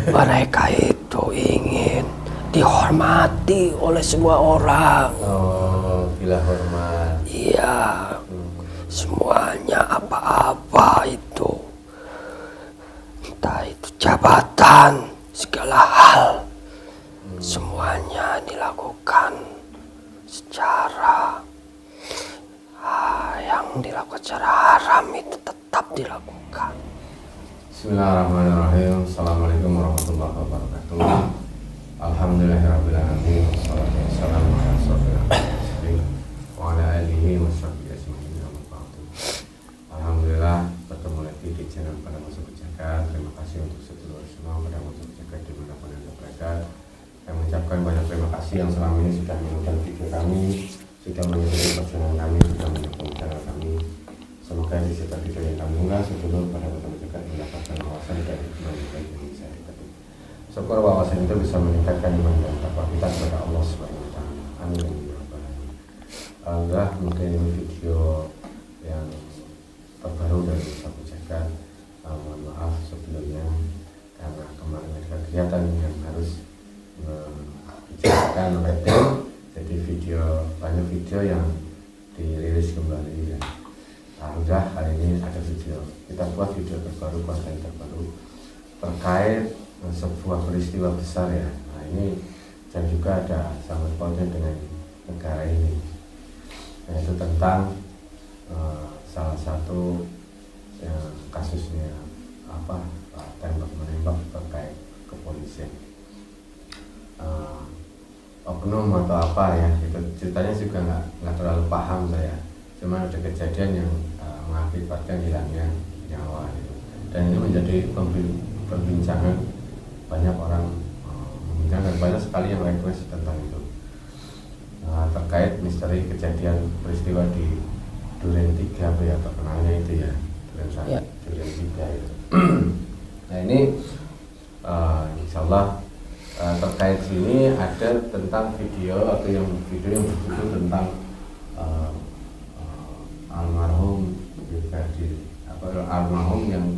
Mereka itu ingin dihormati oleh semua orang. Oh, gila hormat. Iya, semuanya apa-apa itu, entah itu jabatan, segala hal, semuanya dilakukan secara yang dilakukan secara haram itu tetap dilakukan. Bismillahirrahmanirrahim. Assalamualaikum warahmatullahi wabarakatuh. Alhamdulillahirrahmanirrahim. Wassalatu wassalamu ala rasulillah wa ala alihi wa sahbihi ajma'in. Alhamdulillah bertemu lagi di channel Pada Masa Berjagat. Terima kasih untuk sedulur semua Pada Masa Berjagat dimanapun Anda berada. Saya mengucapkan banyak terima kasih yang selama ini sudah menonton video kami, sudah mengikuti perjalanan kami, sudah mendukung channel kami. Semoga di setiap video yang kami unggah sedulur Pada Masa Berjagat mendapatkan wawasan dan hikmah yang baik dari saya. Syukur wawasan itu bisa meningkatkan iman dan takwa kita kepada Allah Subhanahu wa taala. Amin ya rabbal alamin. Alhamdulillah, mungkin ini video yang terbaru dari Sabu Jagat. Mohon maaf sebelumnya karena kemarin ada kegiatan yang harus membicarakan rating, jadi banyak video yang dirilis kembali. Alhamdulillah hari ini ada video, kita buat video terbaru, konten terbaru terkait sebuah peristiwa besar ya. Nah ini dan juga ada sangkut pautnya dengan negara ini, yaitu tentang salah satu kasusnya tembak menembak terkait kepolisian, oknum atau apa ya, itu ceritanya juga nggak terlalu paham saya, cuma ada kejadian yang mengakibatkan hilangnya nyawa gitu. Dan ini menjadi perbincangan, banyak orang membincangkan, banyak sekali yang request tentang itu, terkait misteri kejadian peristiwa di Duren 3 ya, terkenalnya itu ya, Duren 1, ya. Duren 3 itu. Nah ini insya Allah terkait sini ada tentang video atau video yang berjudul tentang almarhum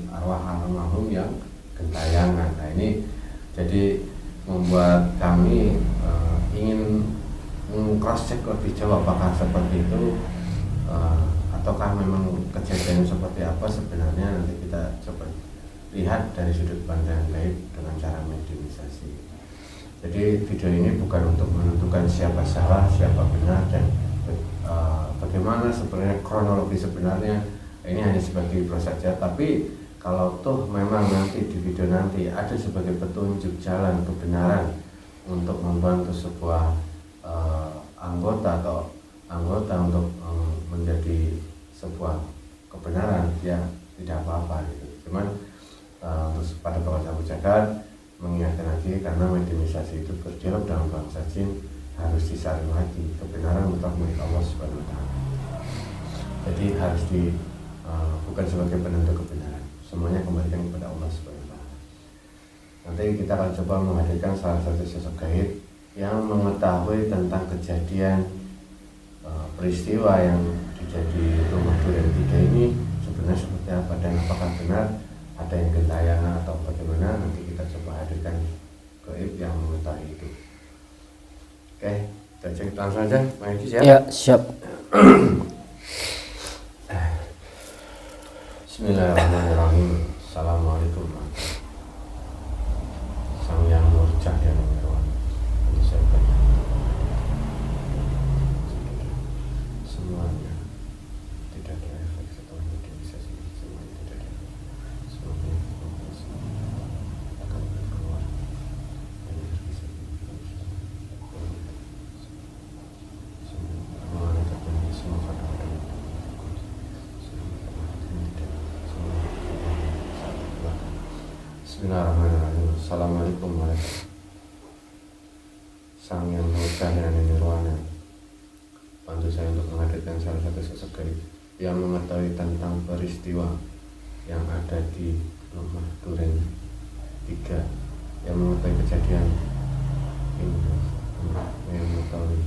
arwah almarhum yang gentayangan. Nah ini jadi membuat kami ingin cross check lebih jauh apakah seperti itu ataukah memang kejadian seperti apa sebenarnya. Nanti kita coba lihat dari sudut pandang gaib dengan cara mediumisasi. Jadi video ini bukan untuk menentukan siapa salah, siapa benar, dan bagaimana sebenarnya kronologi sebenarnya. Ini hanya sebagai proses saja, tapi kalau toh memang nanti di video nanti ada sebagai petunjuk jalan kebenaran untuk membantu sebuah anggota untuk menjadi sebuah kebenaran, ya tidak apa-apa gitu. Cuman untuk pada Sabu Jagat mengingatkan lagi, karena mediumisasi itu berdialog dalam bangsa jin, harus disaring lagi kebenaran mutlak milik Allah Subhanahu wa taala. Jadi harus bukan sebagai penentu kebenaran, semuanya kembalikan kepada Allah Subhanahu wa taala. Nanti kita akan coba menghadirkan salah satu sosok gaib yang mengetahui tentang kejadian peristiwa yang terjadi di rumah Duren 3 ini sebenarnya seperti apa, dan apakah benar ada yang gentayangan atau bagaimana. Nanti kita coba hadirkan gaib yang mengetahui itu. Oke, kita cek langsung aja, Pak Edi, siap? Ya, siap. Bismillahirrahmanirrahim. Assalamualaikum. Sang Yang Nurjah dan Nirwan. Semuanya tidak ada efek setelah mediumisasi, semuanya tidak ada. Semuanya akan keluar. Semua terjadi, semua pada Bismillahirrahmanirrahim. Assalamualaikum warahmatullahi wabarakatuh. Sang Yang Nurjah dan Nirwana, bantu saya untuk menghadirkan salah satu sosok gaib yang mengetahui tentang peristiwa yang ada di rumah Duren 3, yang mengetahui kejadian ini, yang mengetahui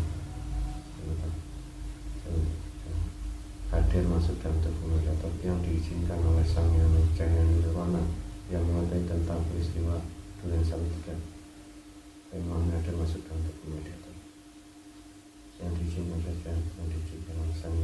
hadir masuk dalam tubuh yang diizinkan oleh Sang Yang Nurjah dan Nirwana, yang mengetahui tentang peristiwa Duren Sawit 3. Memang ada masukan untuk pemediatan yang diizinkan saja, yang diizinkan langsung.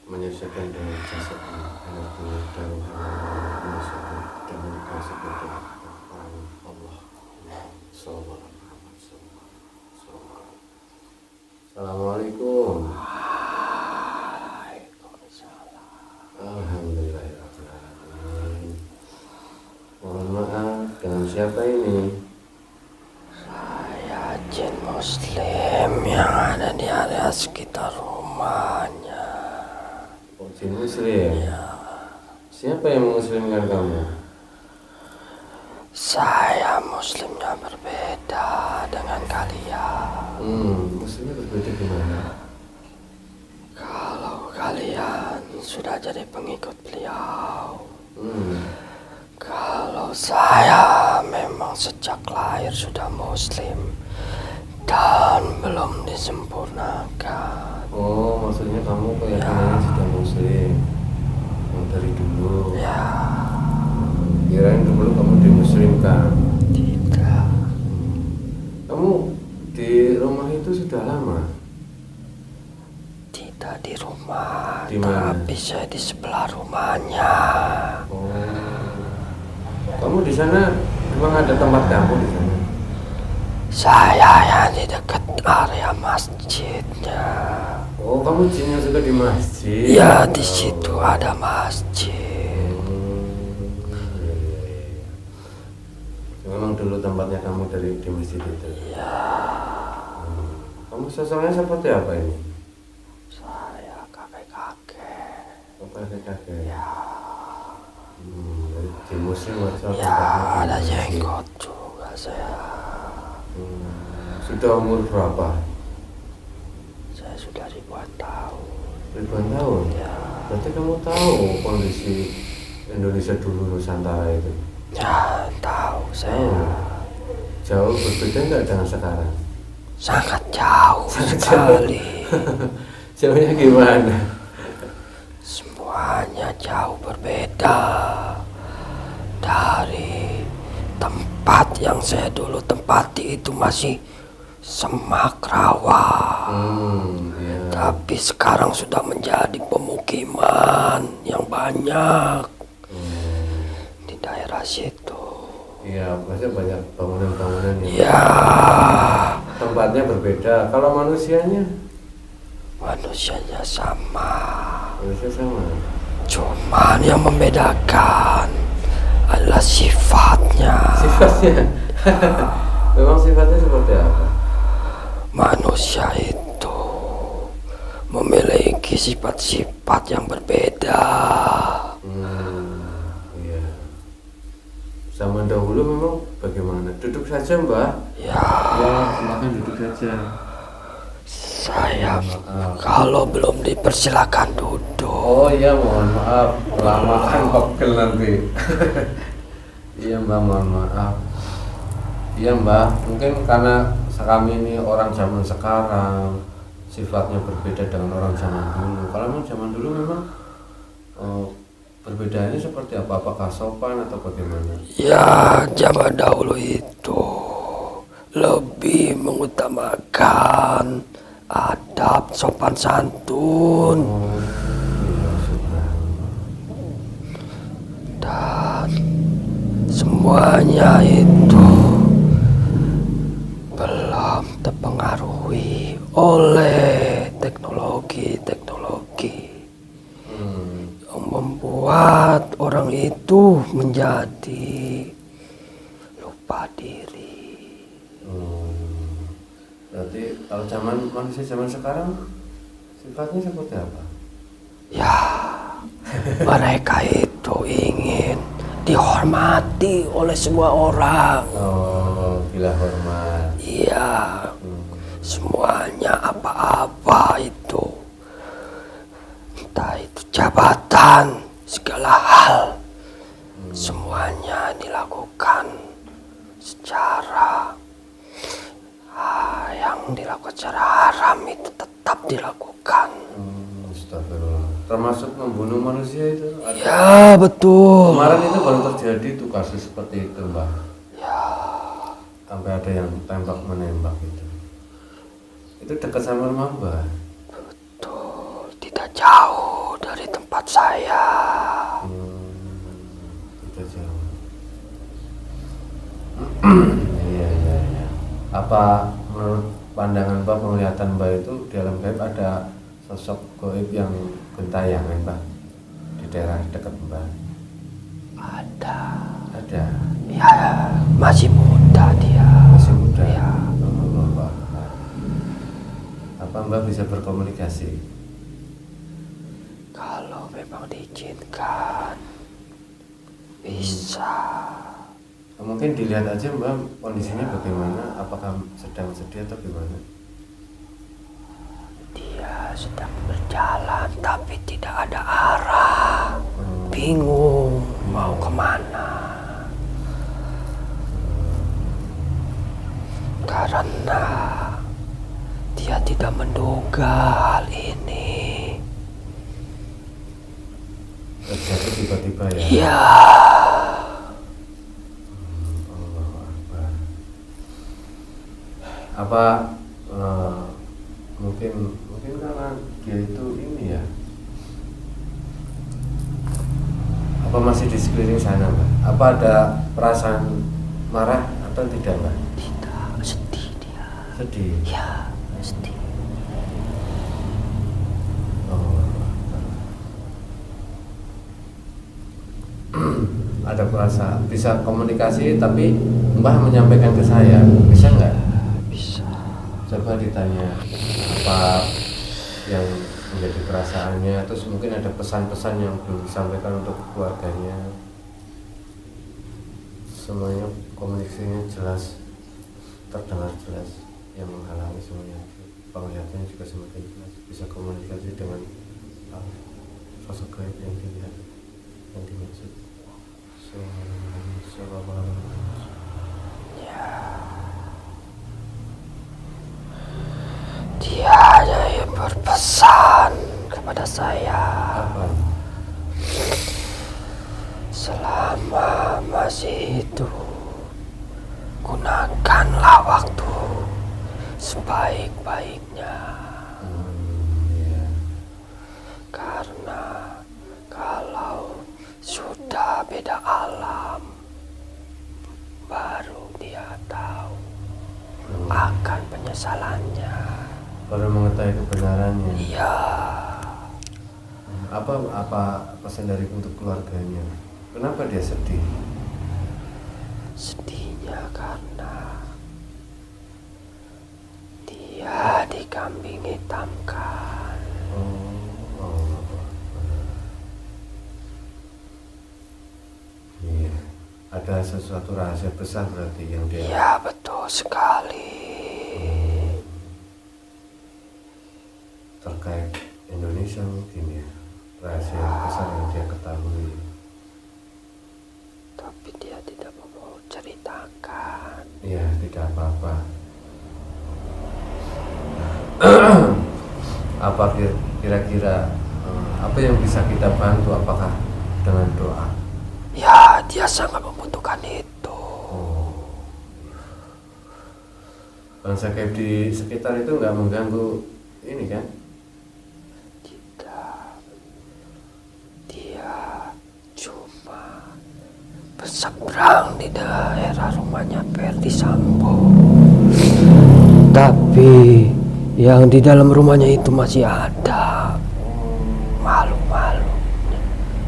Menyelesaikan dengan jasad energi dalam menyelesaikan dengan kasih kepada Allah. Assalamualaikum. Alhamdulillahirrahmanirrahim. Mohon maaf, dengan siapa ini? Saya jin muslim yang ada di area sekitar rumahnya. Oh, jin muslim? Ya. Siapa yang mengmuslimkan kamu? Saya muslimnya berbeda dengan kalian. Muslimnya berbeda gimana? Kalau kalian sudah jadi pengikut beliau, kalau saya memang sejak lahir sudah muslim dan belum disempurnakan. Oh, maksudnya kamu keyakinannya sudah muslim dari dulu? Ya. Kirain dulu kamu dimuslimkan. Tidak. Kamu di rumah itu sudah lama? Tidak di rumah, di mana? Tapi saya di sebelah rumahnya. Oh, kamu di sana memang ada tempat kamu di sana? Saya yang di dekat area masjidnya. Oh, kamu jinnya juga di masjid? Ya, di situ ada masjid. Memang dulu tempatnya kamu di masjid itu? Ya. Kamu sosoknya seperti apa ini? Saya kakek-kakek. Oh, kakek-kakek? Ya. Di muslim atau Ya, ada jenggot juga saya. Sudah umur berapa? Saya sudah ribuan tahun. Ribuan tahun? Ya. Berarti kamu tahu kondisi Indonesia dulu, Nusantara itu? Ya, tahu saya. Jauh berbeda nggak dengan sekarang? Sangat jauh sekali. Jauhnya gimana? Semuanya jauh berbeda dari tempat yang saya dulu tempati. Itu masih semak rawa. Ya. Tapi sekarang sudah menjadi pemukiman yang banyak di daerah situ. Iya, maksudnya banyak bangunan-bangunan yang Ya. Tempatnya berbeda. Kalau manusianya? Manusianya sama. Manusia sama. Cuman yang membedakan adalah sifatnya. Sifatnya? Memang sifatnya seperti apa? Manusia itu memiliki sifat-sifat yang berbeda. Iya. Zaman dahulu memang bagaimana? Duduk saja, Mbak. Ya. Ya, silakan duduk saja. Saya kalau belum dipersilakan duduk. Oh iya, mohon maaf, lamakan pegel nanti. Iya Mbak, mohon maaf. Iya Mbak, mungkin karena kami ini orang zaman sekarang sifatnya berbeda dengan orang zaman dulu. Kalau memang zaman dulu memang perbedaannya seperti apa? Apakah sopan atau bagaimana? Ya, zaman dahulu itu lebih mengutamakan adab sopan santun. Dan semuanya itu belum terpengaruhi oleh teknologi yang membuat orang itu menjadi lupa diri. Berarti kalau manusia zaman sekarang sifatnya seperti apa? Ya, mereka itu ingin dihormati oleh semua orang. Oh, bila bela hormat. Iya, semuanya apa-apa itu, entah itu jabatan, segala hal, semuanya dilakukan secara yang dilakukan secara haram itu tetap dilakukan. Astagfirullah. Termasuk membunuh manusia itu? Ya betul. Kemarin itu baru terjadi tuh kasus seperti itu, Mbak. Ya. Sampai ada yang tembak menembak itu. Itu dekat sama rumah Mbak. Betul, tidak jauh dari tempat saya. Tidak jauh. Iya. Apa menurut pandangan Mbak, penglihatan Mbak itu di alam gaib ada sosok gaib yang gentayangan Mbak di daerah dekat Mbak? Ada. Ya, masih muda dia. Masih muda. Ya. Allah. Apa Mbak bisa berkomunikasi? Kalau memang diizinkan, bisa. Mungkin dilihat aja Mbak kondisinya bagaimana, apakah sedang sedih atau gimana? Dia sedang berjalan tapi tidak ada arah. Bingung mau kemana. Karena dia tidak menduga hal ini. Terjadi tiba-tiba ya? Iya. Apa mungkin karena dia itu ini ya, apa masih di sekeliling sana Mbak? Apa ada perasaan marah atau tidak Mbak? Tidak, sedih dia. Sedih? Ya, sedih. Ada perasaan, bisa komunikasi tapi Mbah menyampaikan ke saya, bisa nggak? Bisa. Coba ditanya apa yang menjadi perasaannya, terus mungkin ada pesan-pesan yang belum disampaikan untuk keluarganya. Semuanya komunikasinya jelas, terdengar jelas, yang menghalangi semuanya. Penglihatannya juga semakin jelas, bisa komunikasi dengan sosok gaib yang dilihat, yang dimaksud. Ya. Dia hanya yang berpesan kepada saya. Apa? Selama masih hidup, gunakanlah waktu sebaik-baiknya. Ya. Karena kalau sudah beda alam, baru dia tahu akan penyesalannya. Baru mengetahui kebenarannya. Iya. Apa pesan dari untuk keluarganya? Kenapa dia sedih? Sedihnya karena dia dikambing hitamkan. Iya. Ada sesuatu rahasia besar berarti yang dia. Ya betul sekali. Terkait Indonesia mungkin ya, rahasia yang besar yang dia ketahui. Tapi dia tidak mau ceritakan. Iya, tidak apa-apa. Apa kira-kira apa yang bisa kita bantu? Apakah dengan doa? Ya, dia sangat membutuhkan itu. Bangsa gaib di sekitar itu nggak mengganggu ini kan? Tidak. Dia cuma berseberang di daerah rumahnya Ferdi Sambo. Tapi yang di dalam rumahnya itu masih ada makhluk-makhluk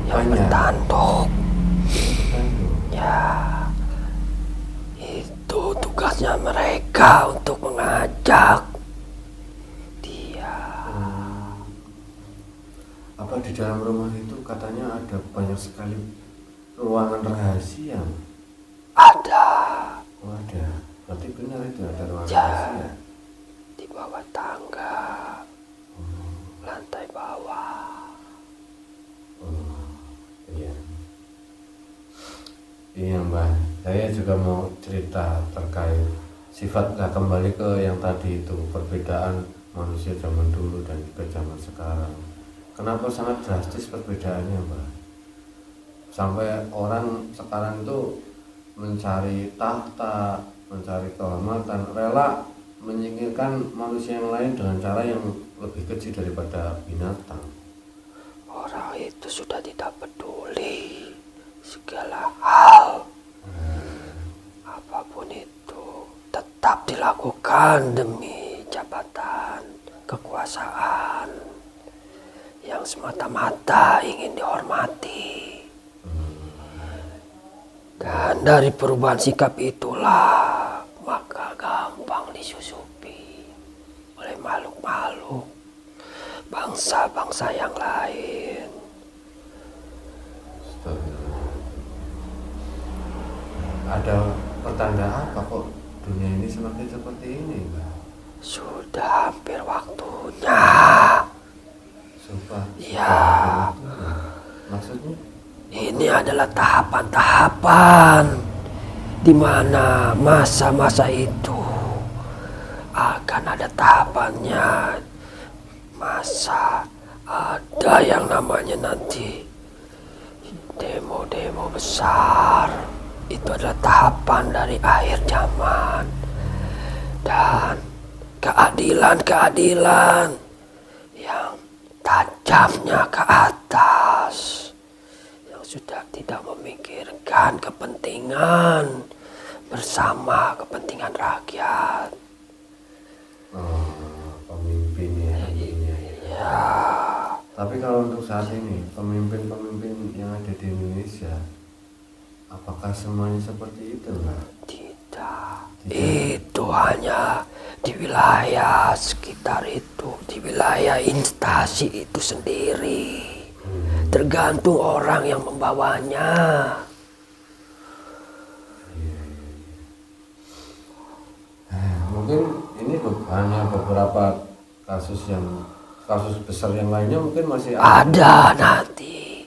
yang Banyak. bertanduk. Ya, itu tugasnya mereka untuk mengajak dia. Apa di dalam rumah itu katanya ada banyak sekali ruangan rahasia? Ada. Oh, ada. Berarti benar itu ada ruang Ya. rahasia. Di bawah tangga, lantai bawah. Iya. Iya Mbah, saya juga mau cerita terkait sifat, kembali ke yang tadi itu, perbedaan manusia zaman dulu dan juga zaman sekarang. Kenapa sangat drastis perbedaannya Mbah? Sampai orang sekarang itu mencari tahta, mencari kehormatan, rela menyingkirkan manusia yang lain dengan cara yang lebih kecil daripada binatang. Orang itu sudah tidak peduli segala hal, apapun itu tetap dilakukan demi jabatan, kekuasaan yang semata-mata ingin dihormati. Dan dari perubahan sikap itulah maka gampang disusupi oleh makhluk-makhluk bangsa-bangsa yang lain. Ada pertanda apa kok dunia ini semakin seperti ini Mbak? Sudah hampir waktunya. Sumpah. Ya. Maksudnya? Ini adalah tahapan-tahapan di mana masa-masa itu akan ada tahapannya. Masa ada yang namanya nanti demo-demo besar. Itu adalah tahapan dari akhir zaman. Dan keadilan-keadilan yang tajamnya ke atas, yang sudah tidak memikirkan kepentingan bersama kepentingan rakyat. Pemimpin ya. Ya. Tapi kalau untuk saat ini pemimpin-pemimpin yang ada di Indonesia, apakah semuanya seperti itu Mbak? Tidak. Itu hanya di wilayah sekitar itu, di wilayah instansi itu sendiri. Tergantung orang yang membawanya. Mungkin ini hanya beberapa kasus besar yang lainnya mungkin masih Ada nanti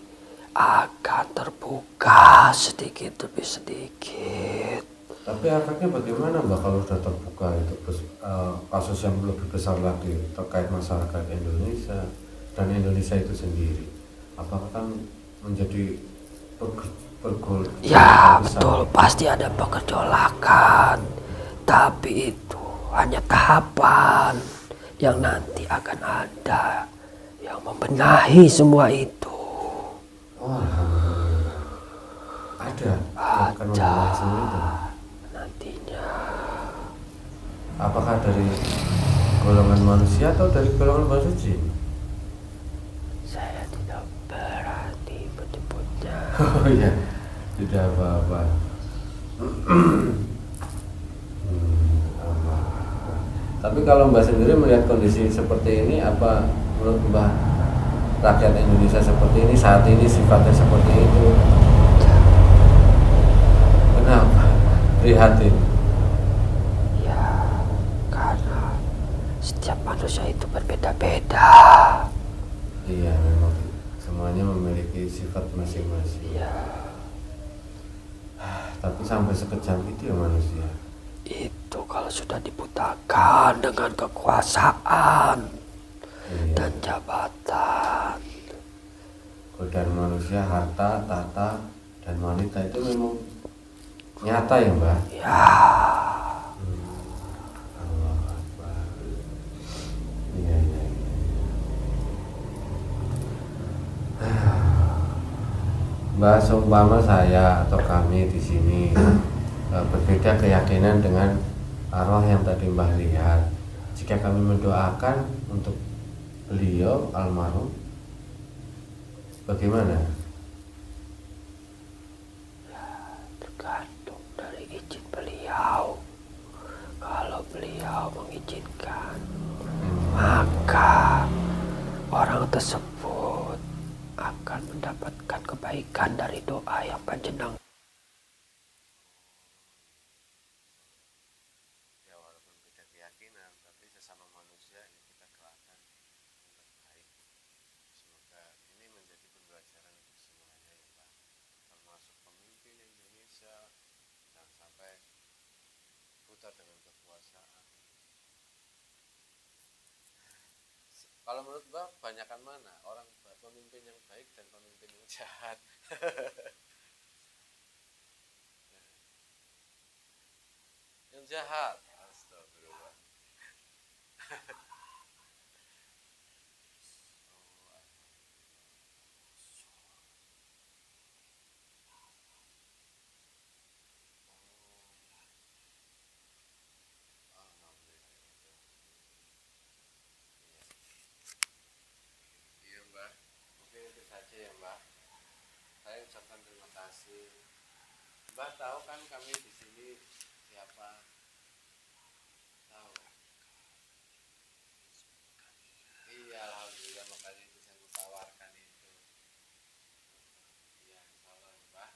akan terbuka sedikit demi sedikit. Tapi efeknya bagaimana Mbak kalau sudah terbuka itu kasus yang lebih besar lagi terkait masyarakat Indonesia dan Indonesia itu sendiri? Apakah kan menjadi bergolak? Ya betul, pasti ada pergolakan. Tapi itu hanya tahapan yang nanti akan ada yang membenahi semua itu. Ada yang akan membenahi semua itu nantinya. Apakah dari golongan manusia atau dari golongan manusia jin? Saya tidak berani menyebutnya. Oh iya, tidak apa-apa. Tapi kalau Mbak sendiri melihat kondisi seperti ini, apa menurut Mbak rakyat Indonesia seperti ini saat ini sifatnya seperti itu? Kenapa? Prihatin. Ya, karena setiap manusia itu berbeda-beda. Iya, memang semuanya memiliki sifat masing-masing. Ya, Tapi sampai sekejam itu ya manusia. itu kalau sudah dibutakan dengan kekuasaan dan jabatan. Godaan manusia, harta, tahta, dan wanita itu memang nyata ya Mbak? Ya, Allah Akbar. Iya, iya, iya. Mbak, seumpama saya atau kami di sini berbeda keyakinan dengan arwah yang tadi Mbah lihat, jika kami mendoakan untuk beliau almarhum, bagaimana? tergantung dari izin beliau. Kalau beliau mengizinkan, maka orang tersebut akan mendapatkan kebaikan dari doa yang panjenengan sesama manusia yang kita gerakan untuk baik. Semoga ini menjadi pembelajaran untuk semuanya ya Pak, termasuk pemimpin Indonesia, dan sampai buta dengan kekuasaan. Kalau menurut Mbak, banyakan mana orang pemimpin yang baik dan pemimpin yang jahat? Yang jahat, astagfirullah. Iya Mbak, mungkin itu saja ya Mbak. Saya ucapkan terima kasih. Mbak tahu kan kami di sini siapa? Tahu. Iya, alhamdulillah, makanya itu saya tawarkan itu. Iya, insya Allah Mbak.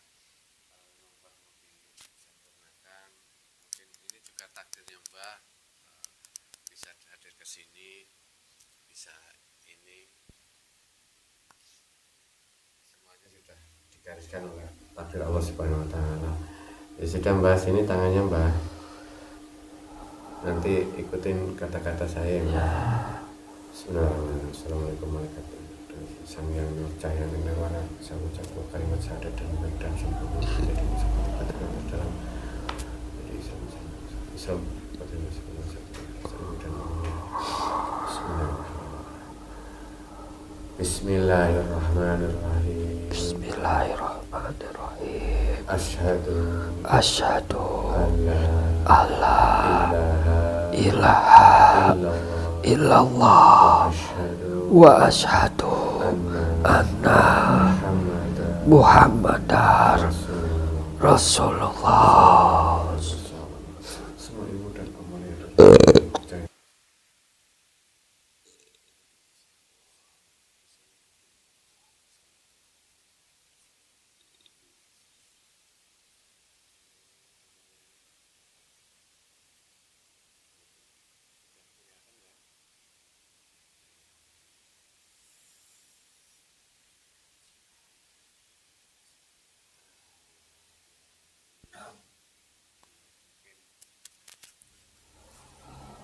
Kalau memang Mbak mau disempurnakan, mungkin ini juga takdirnya Mbak, bisa hadir ke sini, bisa ini. Semuanya sudah digariskan oleh takdir Allah Subhanahu Wa Taala. Ya sudah Mbak, sini tangannya Mbak. Nanti ikutin kata-kata saya ya. Bismillahirrahmanirrahim. Assalamualaikum warahmatullahi wabarakatuh. Sang yang nur cahaya nirwana, saya ucap kalimat syahadat dan baik dan sempurna menjadi seperti katakan dalam jadi Islam pada Bismillah dan Bismillahirrahmanirrahim. Bismillahirrahmanirrahim. Asyhadu alla ilaha illallah wa asyhadu anna Muhammadar Rasulullah.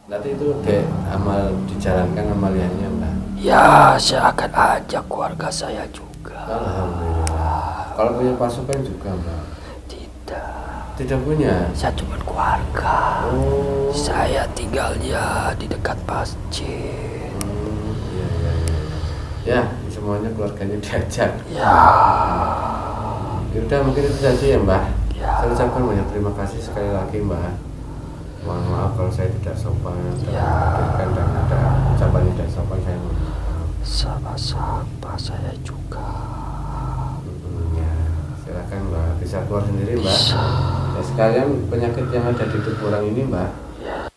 Nanti itu dek amal dijalankan amaliannya Mbak. Ya, saya akan ajak keluarga saya juga. Alhamdulillah. Kalau punya pasukan juga Mbak? Tidak punya? Saya cuma keluarga. Oh. Saya tinggalnya di dekat masjid. Iya. Ya, semuanya keluarganya diajak. Ya. Udah mungkin itu saja ya Mbak. Ya. Saya ucapkan banyak terima kasih sekali lagi Mbak. Mohon maaf kalau saya tidak sopan dan ada ucapan tidak sopan, saya mohon maaf. Sama-sama saya juga. Ya, silakan Mbak, bisa keluar sendiri Mbak. Bisa. Ya, sekalian penyakit yang ada di tubuh orang ini Mbak. Ya.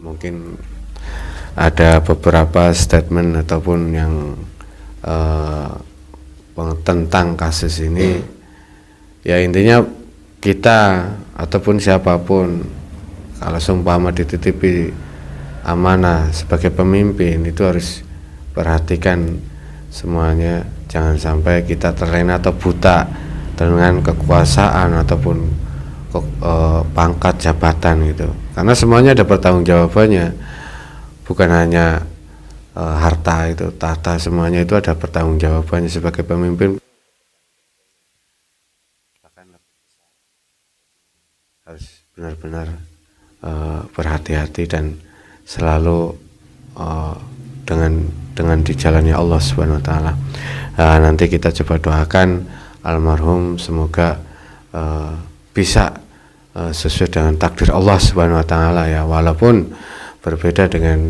Mungkin ada beberapa statement ataupun yang tentang kasus ini. Ya intinya kita ataupun siapapun kalau seumpama dititipi amanah sebagai pemimpin itu harus perhatikan semuanya, jangan sampai kita terlena atau buta dengan kekuasaan ataupun pangkat jabatan gitu, karena semuanya ada pertanggungjawabannya, bukan hanya harta itu, tahta, semuanya itu ada pertanggungjawabannya. Sebagai pemimpin harus benar-benar berhati-hati dan selalu dengan dijalannya Allah Subhanahu Wa Taala. Nanti kita coba doakan almarhum semoga bisa sesuai dengan takdir Allah Subhanahu Wa Taala ya, walaupun berbeda dengan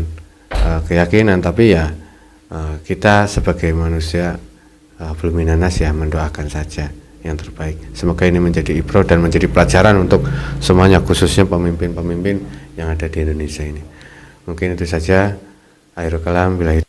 keyakinan, tapi ya kita sebagai manusia belum minanas ya, mendoakan saja yang terbaik. Semoga ini menjadi ibro dan menjadi pelajaran untuk semuanya, khususnya pemimpin-pemimpin yang ada di Indonesia ini. Mungkin itu saja. Akhirul kalam, billahi